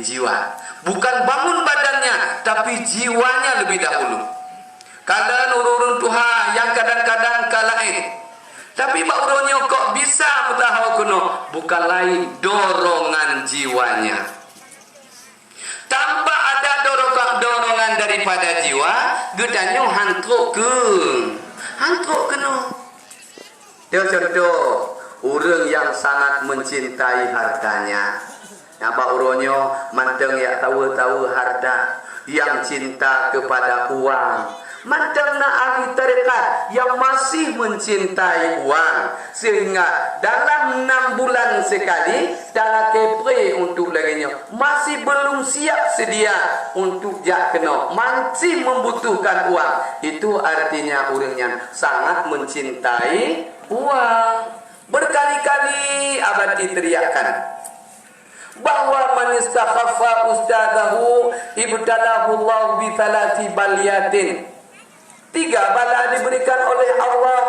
jiwa. Bukan bangun badannya, tapi jiwanya lebih dahulu. Kalau urun Tuhan yang kadang-kadang kalain. Tapi Pak Uronyo kok bisa mutahaw kuno? Bukan lain dorongan jiwanya. Tanpa ada dorongan daripada jiwa, gedanyo hantruk keno. Dia contoh orang yang sangat mencintai hartanya. Pak Uronyo manteng ya tahu harta, yang cinta kepada uang. Mantang na ahli tarekat yang masih mencintai uang, sehingga dalam 6 bulan sekali dalam kepre untuk laginya masih belum siap sedia untuk jak kena, masih membutuhkan uang. Itu artinya orang yang sangat mencintai uang. Berkali-kali abadi teriakan bahwa man istakhaffa ustadahu ibtalahu Allah bi thalathi balyatin. 3 bala diberikan oleh Allah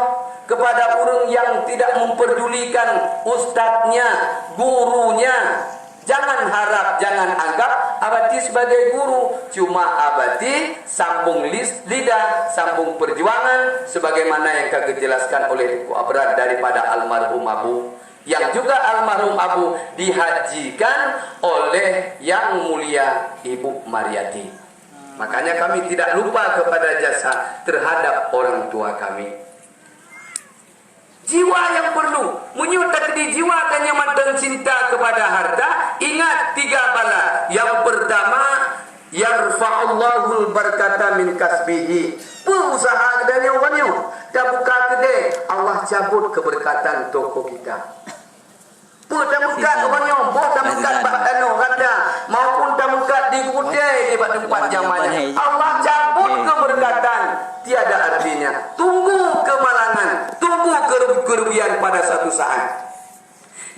kepada orang yang tidak memperdulikan ustadznya, gurunya. Jangan harap, jangan anggap abadi sebagai guru. Cuma abadi sambung lidah, sambung perjuangan, sebagaimana yang kagak jelaskan oleh Abrar daripada almarhum Abu. Yang juga almarhum Abu dihajikan oleh yang mulia Ibu Mariati. Makanya kami tidak lupa kepada jasa terhadap orang tua kami. Jiwa yang perlu menyutak di jiwa dan yang mantan cinta kepada harta. Ingat 3 bala. Yang pertama, yarfa'ullahul barakata min kasbihi. Usaha dan yang banyak. Dah buka kedai, Allah cabut keberkatan toko kita. Tamukat orang nyomboh, tamukat bakano kata maupun tamukat di kudai di tempat jamannya. Allah cabut keberkatan, tiada artinya. Tunggu kemalangan, tunggu kerugian pada satu saat.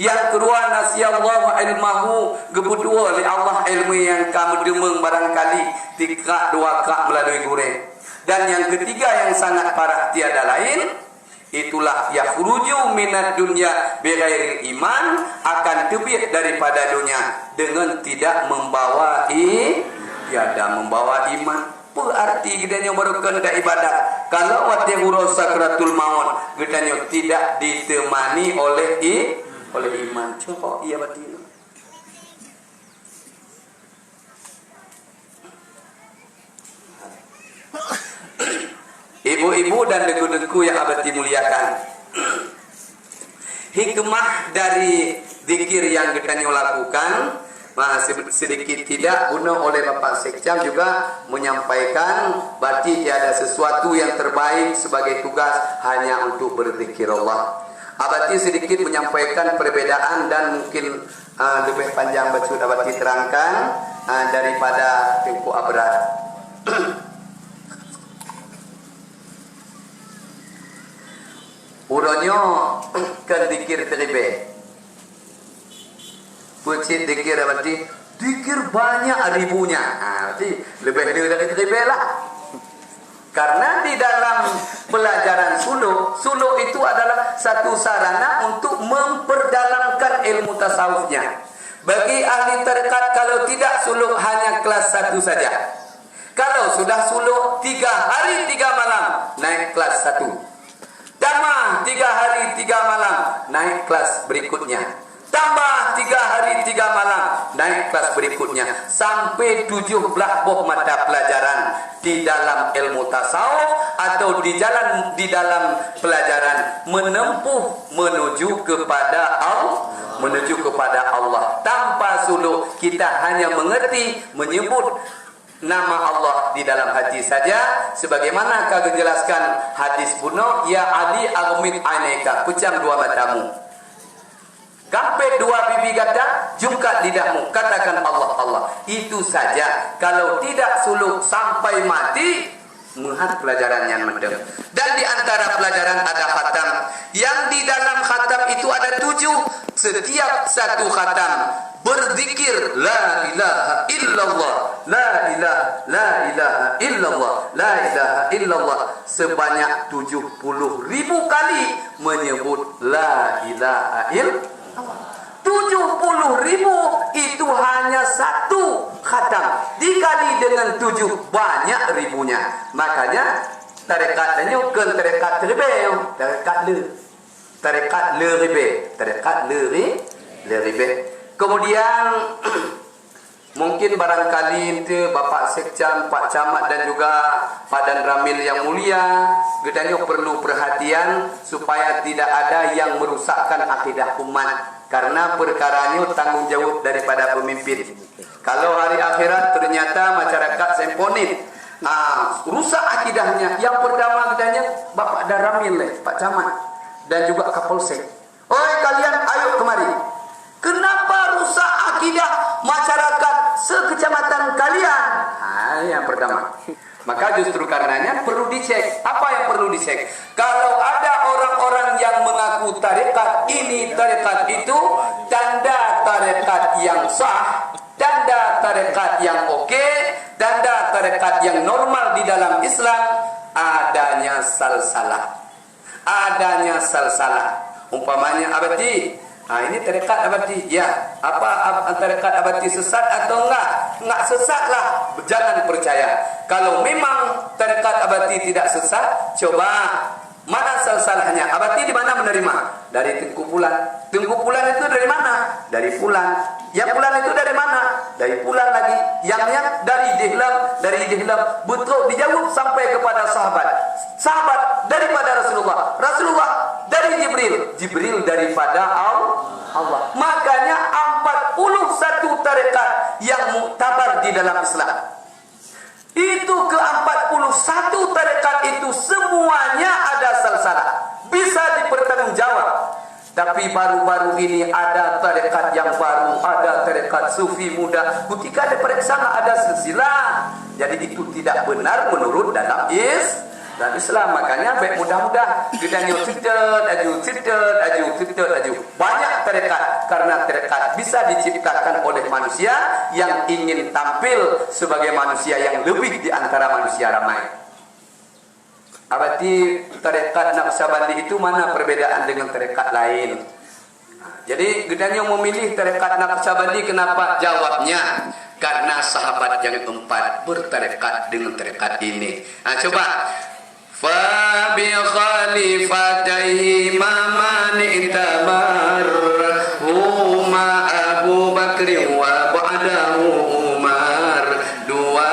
Yang kedua, nasiyallahu ilmahu, gebudua oleh Allah ilmu yang kamu demeng barangkali 3 2 kak melalui goreng. Dan yang ketiga yang sangat parah tiada lain, itulah yakhruju minad dunya bighairi iman, akan terbit daripada dunia dengan tidak membawa iman. Berarti gedanya baru kena ibadat. Kalau wati huruf sakratul maut, gedanya tidak ditemani oleh iman. Coba iya berarti. Ibu-ibu dan dengku-dengku yang abadi muliakan, hikmah dari zikir yang kita lakukan sedikit tidak guna oleh Bapak Sekjam juga menyampaikan berarti tiada sesuatu yang terbaik sebagai tugas hanya untuk berzikir Allah. Abadi sedikit menyampaikan perbedaan dan mungkin lebih panjang betul abadi terangkan daripada Tengku Abrar. Uronyo kan dikir teribe. Pucit dikir berarti dikir banyak ribunya. Berarti lebih dari teribe lah. Karena di dalam pelajaran suluk itu adalah satu sarana untuk memperdalamkan ilmu tasawufnya. Bagi ahli tarekat kalau tidak suluk hanya kelas 1 saja. Kalau sudah suluk 3 hari 3 malam naik kelas 1. Tambah 3 hari 3 malam naik kelas berikutnya. Tambah 3 hari 3 malam naik kelas berikutnya. Sampai 17 buah mata pelajaran di dalam ilmu tasawuf atau di dalam pelajaran menempuh menuju kepada Allah. Tanpa suluk kita hanya mengerti menyebut nama Allah di dalam hati saja, sebagaimana kau jelaskan hadis buno, ya Ali aghmid aineka, pejam 2 matamu, gampet 2 bibi gata, jungkat lidahmu, katakan Allah. Itu saja. Kalau tidak suluk sampai mati, melihat pelajaran yang mendem. Dan di antara pelajaran ada khatam. Yang di dalam khatam itu ada 7. Setiap satu khatam berzikir la ilaha illallah, la ilaha illallah sebanyak 70.000 kali menyebut la ilaha illallah. 70.000 itu itu hanya satu khatam dikali dengan 7 banyak ribunya. Makanya tarekatnya ke tarekat ribe, tarekat le ribe. Kemudian mungkin barangkali itu Bapak Sekcam, Pak Camat dan juga Pak Dan Ramil yang mulia, gedanya perlu perhatian supaya tidak ada yang merusakkan akidah umat. Karena perkaranya tanggung jawab daripada pemimpin. Kalau hari akhirat ternyata masyarakat semponit, rusak akidahnya. Yang pertama gedanya Bapak Dan Ramil, Pak Camat dan juga Kapolsek. Oi kalian, ayo kemari. Kenapa rusak akidah masyarakat sekecamatan kalian? Yang pertama. Maka justru karenanya perlu dicek. Apa yang perlu dicek? Kalau ada orang-orang yang mengaku tarekat ini, tarekat itu, tanda tarekat yang sah, tanda tarekat yang oke, tanda tarekat yang normal di dalam Islam, adanya salsalah. Adanya salsalah. Umpamanya abadi. Ini tarekat abadi. Ya, apa tarekat abadi sesat atau enggak? Enggak sesat lah. Jangan percaya. Kalau memang tarekat abadi tidak sesat, coba mana salsalahnya? Abadi di mana menerima? Dari Tengku Pulan. Tengku Pulan itu dari mana? Dari Pulan. Yang Pulan itu dari mana? Dari Pulan lagi. Yang dari Dihlam, dari Dihlam. Betul dijawab sampai kepada sahabat. Sahabat daripada Rasulullah. Rasulullah dari Jibril. Jibril daripada Allah. Makanya 41 tarekat yang muktabar di dalam Islam. Itu ke-41 tarekat itu semuanya ada salsalah. Bisa dipertanggungjawab. Tapi baru-baru ini ada tarekat yang baru, ada tarekat sufi muda. Ketika diperiksa ada silsilah. Jadi itu tidak benar menurut dalam Islam. Makanya baik mudah-mudah kita aju. Banyak tarekat, karena tarekat bisa diciptakan oleh manusia yang ingin tampil sebagai manusia yang lebih di antara manusia ramai. Berarti tarekat Naqsyabandi itu mana perbedaan dengan tarekat lain? Jadi gedanya memilih tarekat Naqsyabandi, kenapa? Jawabnya karena sahabat yang 4 bertarekat dengan tarekat ini. Coba fa bi khalifataihi man itamar huma Abu Bakr wa ba'dahu Umar. Dua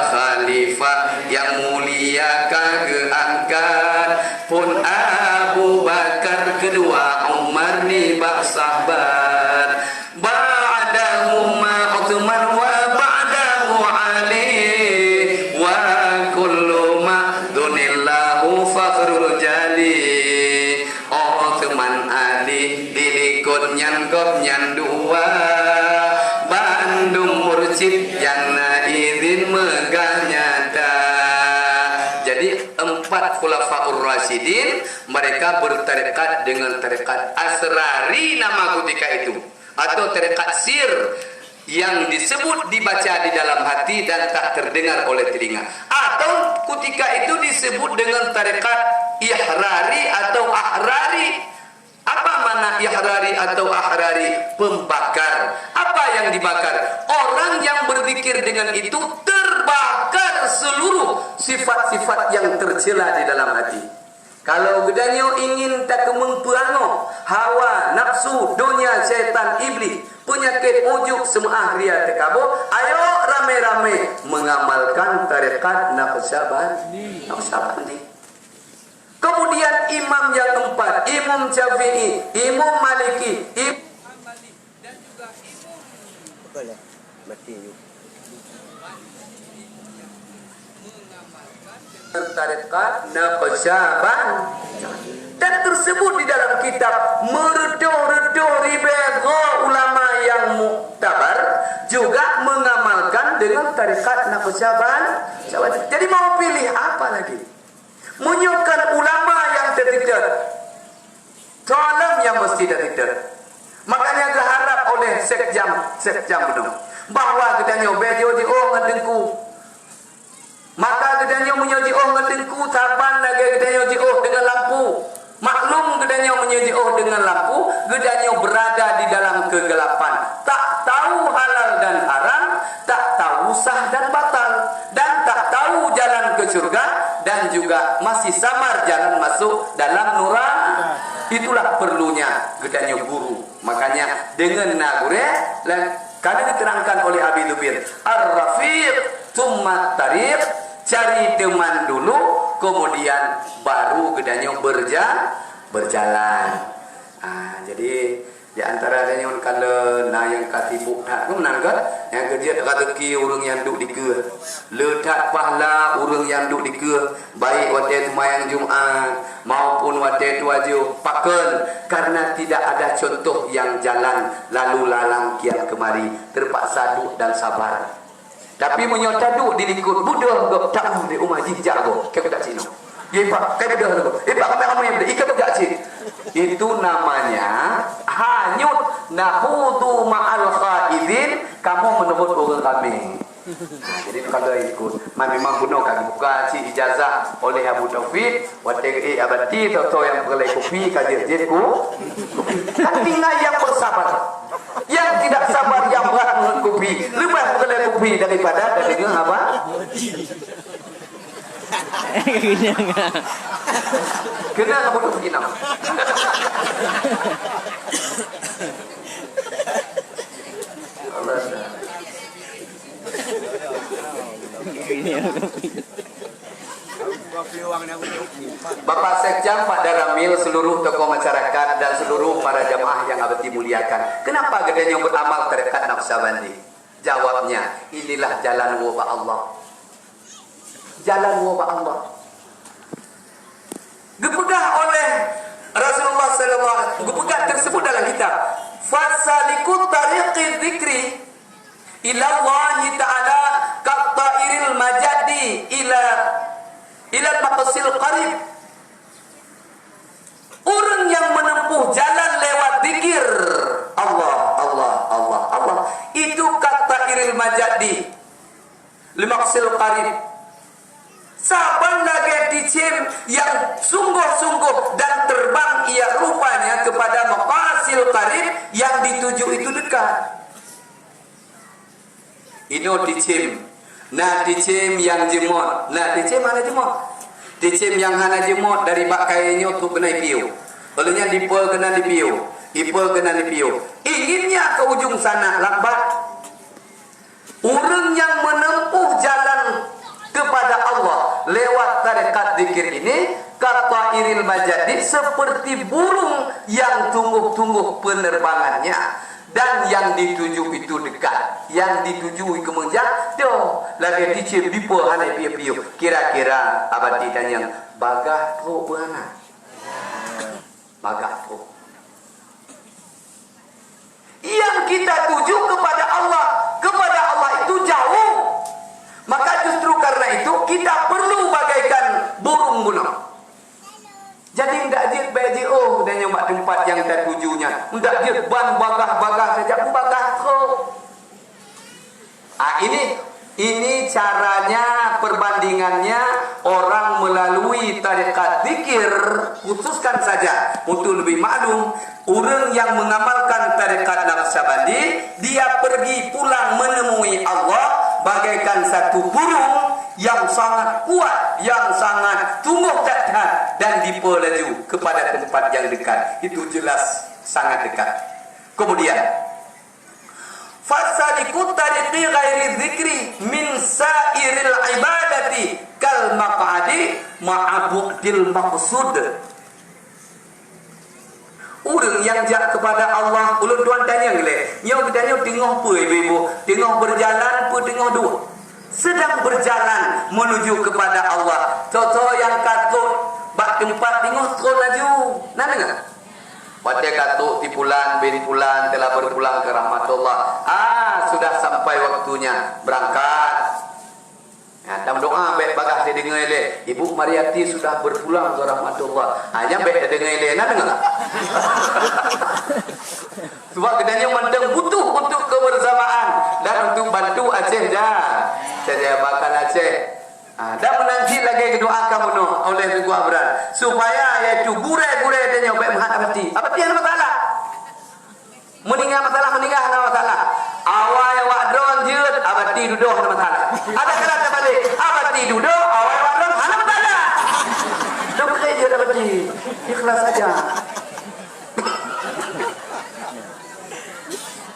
khalifah yang mulia kagak angkat pun Abu Bakar, kedua Umar ni bak sahabat. Ba'dahuma Utsman wa ba'dahu Ali wa kullu ma dunillahu fakhrul jali. Utsman Ali dilikut nyangkop nyan dua. Bandung Mursyid yang izin megah nyata. Jadi 4 khulafaur rasyidin mereka bertarekat dengan tarekat asrari nama ketika itu, atau tarekat sir yang disebut dibaca di dalam hati dan tak terdengar oleh telinga, atau ketika itu disebut dengan tarekat ihrari atau ahrari. Apa mana ihrari atau ahrari? Pembakar. Apa yang dibakar? Orang yang berzikir dengan itu terbakar seluruh sifat-sifat yang tercela di dalam hati. Kalau gedanyo ingin tak kemempuano, hawa, nafsu, dunia, setan, iblis, penyakit ujuk, semua ria tekabo, ayo rame-rame mengamalkan tarekat Naqsyabandi. Kemudian imam yang 4, Imam Syafi'i, Imam Maliki, Imam Hambali dan juga Imam mengamalkan tarekat Naqsyabandi. Dan tersebut di dalam kitab Merdo Ribego ulama yang muktabar juga mengamalkan dengan tarekat Naqsyabandi. Jadi mau pilih apa lagi? Menyukan ulama yang tertidur, salam yang mesti tertidur. Makanya diharap oleh Sekjam Bedong bahwa gedanya bejo di ngedengku. Maka gedanya menyoji ngedengku taban lagi gedanya di dengan lampu. Maklum gedanya menyoji dengan lampu, gedanya berada di dalam kegelapan. Tak tahu halal sah dan batal, dan tak tahu jalan ke surga, dan juga masih samar jalan masuk dalam neraka. Itulah perlunya gedanya guru. Makanya dengan nagure karena diterangkan oleh Abi Dubir, ar-rafiq tsumma tariq, cari teman dulu, kemudian baru gedanya berjalan. Jadi di antara yang kalau yang katibuk tak tu menangkan yang kerja kata ki orang yang duduk di ke letak pahala orang yang duduk di ke baik waktu sembahyang Jumaat maupun waktu itu wajib paken, karena tidak ada contoh yang jalan lalu lalang kian kemari terpaksa duduk dan sabar. Tapi menyota duduk di likut budak go tak di rumah jijak go ke tak cino. Ye pak kai dah go. Pak kami yang ikat tak cik. Itu namanya hanyut nahudu ma'al khaidin, kamu menebut orang kami. Jadi kalau ikut memang benar kan buka si ijazah oleh Abu Taufik waktu abadi atau yang perlu kopi kadir jadiku kan tinggal yang bersabar, yang tidak sabar yang berat dengan kopi lebih perlu kopi daripada dengan apa kena Abu Taufik nak Bapak Sekjam, Pak Daramil, seluruh tokoh masyarakat dan seluruh para jamaah yang abadi muliakan. Kenapa gedenya beramal terdekat Naqsyabandi? Jawabnya, inilah jalan wabah Allah. Jalan wabah Allah. Gepedah oleh Rasulullah SAW, gepedah tersebut dalam kitab. Fasalikut tariqi dzikri ila Allah Ta'ala kattairil majadi ila maqsil qarib. Orang yang menempuh jalan lewat zikir Allah itu kattairil majadi li maqsil qarib. Saban lagi dicim yang sungguh-sungguh dan terbang ia rupanya kepada maqasil qarib, yang dituju itu dekat. Ini dicim. Nah dicim yang jemot. Nah dicim mana jemot? Dicim yang hana jemot dari bak kayanya untuk kena piu. Olehnya dipel kena dipiu. Ipel kena dipiu. Inginnya ke ujung sana lambat. Orang yang menempuh jalan kepada Allah lewat tarekat zikir ini kata iril majadi, seperti burung yang tunggu-tunggu penerbangannya, dan yang dituju itu dekat, yang dituju ke menjauh lagi dicip dipo hanai piu-piu. Kira-kira abadi tanya bagah tu mana? Bagah tu yang kita tuju kepada Allah itu jauh. Maka justru karena itu kita perlu bagaikan burung gunung. Jadi tidak dia baji dan nyoba tempat yang tertujunya. Tidak dia ban bagah saja bagah kau. Ini caranya, perbandingannya orang melalui tarekat zikir. Khususkan saja untuk lebih maklum, orang yang mengamalkan tarekat Naqsyabandi, dia pergi pulang menemui Allah bagaikan satu burung yang sangat kuat, yang sangat tumbuh dekat dan dipelaju kepada tempat yang dekat. Itu jelas sangat dekat. Kemudian fasalikut tariqi ghairi dzikri min sairil ibadati kal maq'adi ma'abudil maqsud. Orang yang jak kepada Allah, ulun tuan tanya gile, nyau tanya tengok apa ibu, tengok berjalan apa tengok dua. Sedang berjalan menuju kepada Allah. Toto yang katut bak tempat tengok terus laju. Nak dengar? Pada katuk tipulan bin pulan telah berpulang ke rahmatullah. Sudah sampai waktunya berangkat. Dalam doa baik bagah dia dengar ele. Ibu Mariati sudah berpulang ke rahmatullah. Hanya baik dia dengar ele. Nak dengar? Sebab kedanya mendeng butuh untuk kebersamaan dan untuk bantu Aceh dah. Saya bakal Aceh. Dan menanti lagi doakan penuh oleh Tugu Abrar supaya iaitu gure-gure dia baik menghadapi. Apa dia masalah? Meninggal masalah ada masalah. Awal yang wadron jeut abadi duduk hana masalah. Ada kala terbalik, abati duduk awal warung hana masalah. Dah bekerja dah abati. Ikhlas saja.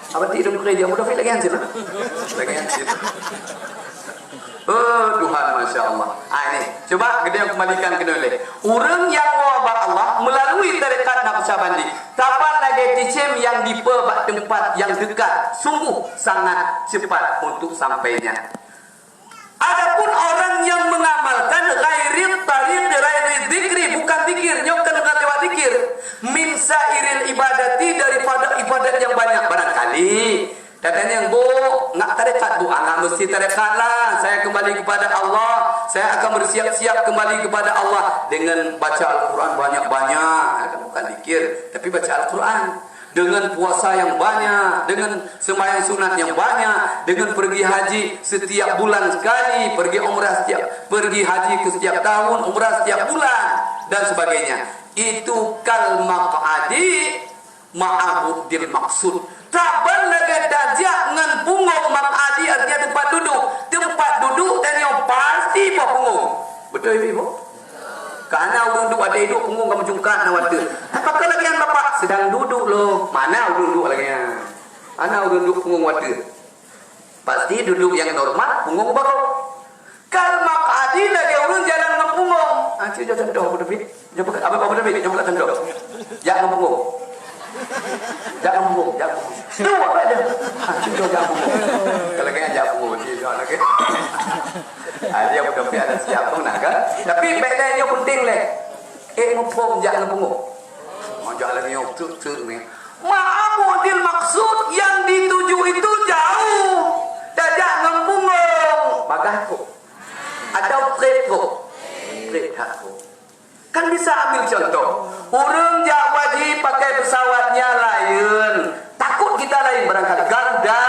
Abati hidup bekerja mudah fil lagi hancur. Lagi hancur. Oh Tuhan, Masya Allah. Ini coba kita kembalikan ke dulu. Orang yang wabah Allah melalui tarekat Naqsyabandi tapan lagi ticem yang di tempat yang dekat, sungguh sangat cepat untuk sampainya. Adapun orang yang mengamalkan ghairi tariq ghairi dzikri, bukan zikir, nyokan lewat zikir, min sairil ibadati, daripada ibadat yang banyak. Barangkali katanya, Bu, nak tarekat, Bu, anak mesti tarekat lah. Saya kembali kepada Allah. Saya akan bersiap-siap kembali kepada Allah dengan baca Al-Quran banyak-banyak. Bukan zikir, tapi baca Al-Quran. Dengan puasa yang banyak, dengan sembahyang sunat yang banyak, dengan pergi haji setiap bulan sekali, pergi haji ke setiap tahun, umrah setiap bulan, dan sebagainya. Itu kal maq'adi ma'abudil maksud. Taban lagi dajak ngan punggung maq'adi, artinya tempat duduk. Tempat duduk dan yang pasti bawa punggung. Betul ibu? Karena orang duduk ada hidup punggung kamu jungkat nak water. Apakah lagi yang bapak sedang duduk loh? Mana orang duduk lagi? Mana orang duduk punggung water? Pasti duduk yang normal, punggung baru. Kal maq'adi lagi orang jalan dengan punggung. Cik jangan dah apa David? Apa David? Jangan tendok. Jangan punggung. Jangan punggung. Dua aja. Cik jangan punggung. Kalau kaya jangan punggung, cik jangan lagi. Dia udah ada siap pun kan? Tapi bedanya penting leh. Ngepung jangan punggung. Jangan lagi yang tu ni. Ma'abudil maksud yang dituju itu jauh. Dajak ngepunggung. Bagaku. Ada trepko. Trepko. Kan bisa ambil contoh. Orang jak wajib pakai pesawatnya lain. Takut kita lain barangkali. Garuda.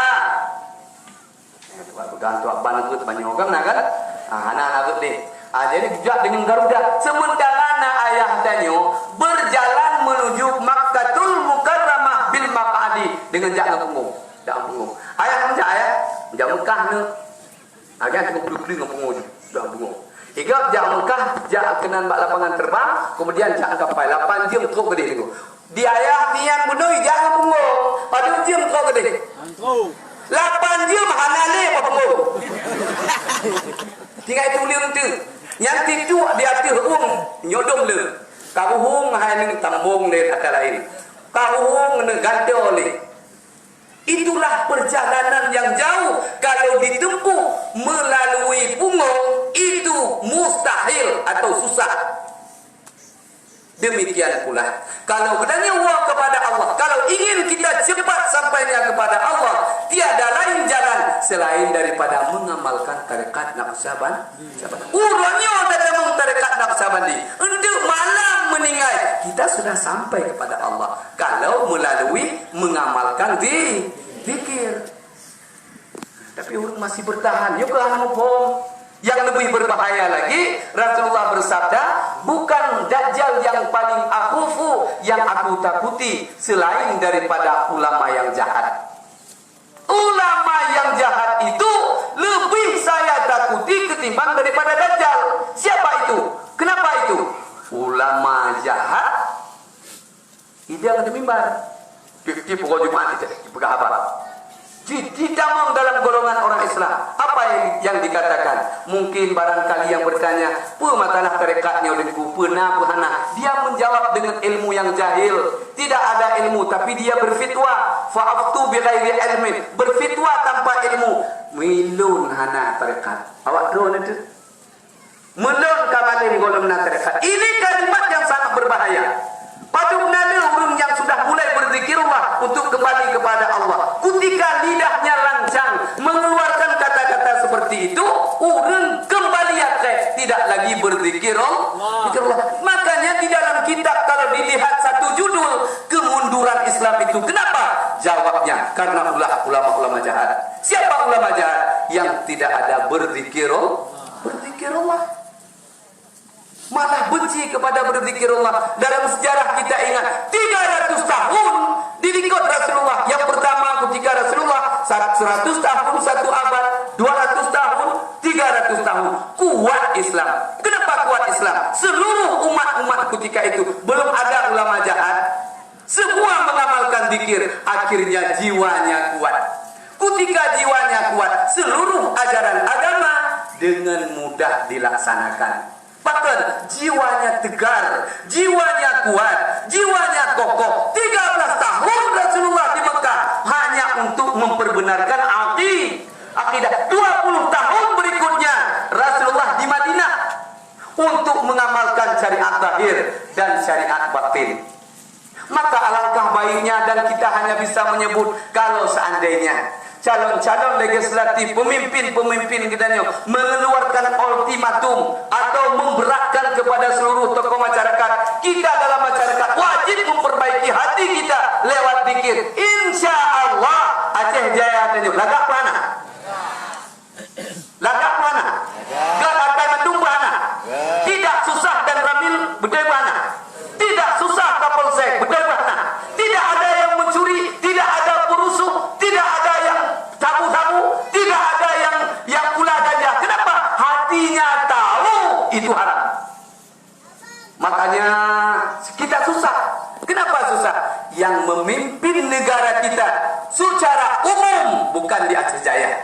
Gantuk banget banyak orang nak kan? Anak-anak deh. Jadi juga dengan Garuda. Sementara anak ayah danyo berjalan menuju Makkahul Mukarramah bil maq'adi dengan jalan punggung. Jalan punggung. Ayah macam ayah, jalan Mekah ni. Agak tengok beli dengan punggung je. Jalan punggung. Igap jalan Mekah, jalan kenan bak lapangan terbang, kemudian jalan kapal 8 jam teruk gede tu. Di ayah tiang bunoi jalan punggung. Pada jam teruk gede. 8 jam hanale apa punggung. Tinggal itu boleh tu. Yang itu di atas nyodom le. Karuhung hai ning tambung le kata lain. Karuhung ne gado le. Itulah perjalanan yang jauh. Kalau ditempuh melalui punggung itu mustahil atau susah. Demikian pula kalau bertanya wa kepada Allah, kalau ingin kita cepat sampainya kepada Allah, tiada lain jalan selain daripada mengamalkan tarekat Naqsyabandi. Urangnya dalam tarekat Naqsyabandi untuk malam meninggal kita sudah sampai kepada Allah kalau melalui mengamalkan zikir. Tapi orang masih bertahan. Yuk anu pom. Yang lebih berbahaya lagi, Rasulullah bersabda, bukan Dajjal yang paling akhufu, yang aku takuti selain daripada ulama yang jahat. Ulama yang jahat itu lebih saya takuti ketimbang daripada Dajjal. Siapa itu? Kenapa itu? Ulama jahat dia ada mimbar. Di pukul Jumat itu, di pukul apa? Tidak mau dalam golongan orang Islam. Apa yang dikatakan? Mungkin barangkali yang bertanya, apa masalah tarekatnya olehku? Pernah puhana. Dia menjawab dengan ilmu yang jahil. Tidak ada ilmu, tapi dia berfitwa. Fa'aftu bighairi ilmin. Berfitwa tanpa ilmu. Milun hana tarekat. Awak tahu nanti? Melun kamalim golongan tarekat. Ini kalimat yang sangat berbahaya. Padahal orang yang sudah mulai berzikirullah untuk kembali kepada Allah, ketika lidahnya lancang mengeluarkan kata-kata seperti itu, orang kembali tidak lagi berzikirullah. Makanya di dalam kitab kalau dilihat satu judul kemunduran Islam itu, kenapa? Jawabnya karena ulama-ulama jahat. Siapa ulama jahat? Yang tidak ada berzikirullah. Malah benci kepada berzikirullah. Dalam sejarah kita ingat 300 tahun diikut Rasulullah. Yang pertama ketika Rasulullah 100 tahun 1 abad, 200 ketika itu belum ada ulama jahat, semua mengamalkan zikir, akhirnya jiwanya kuat. Ketika jiwanya kuat, seluruh ajaran agama dengan mudah dilaksanakan. Bahkan jiwanya tegar, jiwanya kuat, jiwanya kokoh. 13 tahun Rasulullah di Mekah hanya untuk memperbenarkan akidah. 20 tahun berikutnya Rasulullah di Madinah untuk mengamalkan syariat zahir dan syariat batin. Maka alangkah baiknya, dan kita hanya bisa menyebut kalau seandainya calon-calon legislatif, pemimpin-pemimpin kita ini mengeluarkan ultimatum atau memberatkan kepada seluruh tokoh masyarakat, kita dalam masyarakat wajib memperbaiki hati kita lewat zikir. Insya Allah Aceh Jaya tunjuk lagak mana? Lagak mana? Gak akan mendung mana? Tidak susah dan ramil bedai mana? Tidak susah Kapolsek bedai mana? Tidak ada yang mencuri, tidak ada perusuh, tidak ada yang tabu-tabu, tidak ada yang ulah ganja. Kenapa? Hatinya tahu itu haram. Makanya kita susah. Kenapa susah? Yang memimpin negara kita secara umum bukan di Aceh Jaya,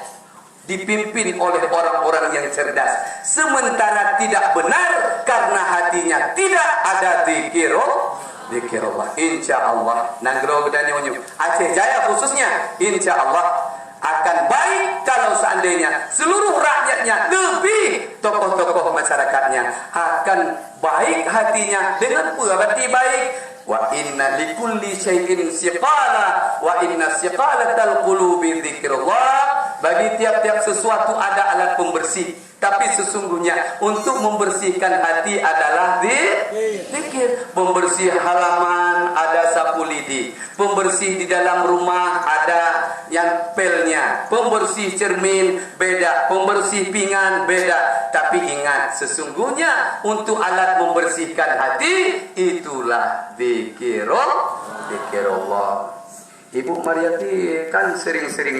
dipimpin oleh orang-orang yang cerdas, sementara tidak benar karena hatinya tidak ada zikirullah. Insya Allah Nanggro dan Nyonyo Aceh Jaya khususnya, insya Allah akan baik kalau seandainya seluruh rakyatnya, lebih tokoh-tokoh masyarakatnya akan baik hatinya. Dengan berarti baik, wa inna likulli syai'in siqala wa inna siqalatal qulubi dzikrullah. Bagi tiap-tiap sesuatu ada alat pembersih, tapi sesungguhnya untuk membersihkan hati adalah zikir. Pembersih halaman ada sapu lidi, pembersih di dalam rumah ada yang pelnya, pembersih cermin beda, pembersih pinggan beda. Tapi ingat, sesungguhnya untuk alat membersihkan hati itulah zikirullah. Ibu Mariati kan sering-sering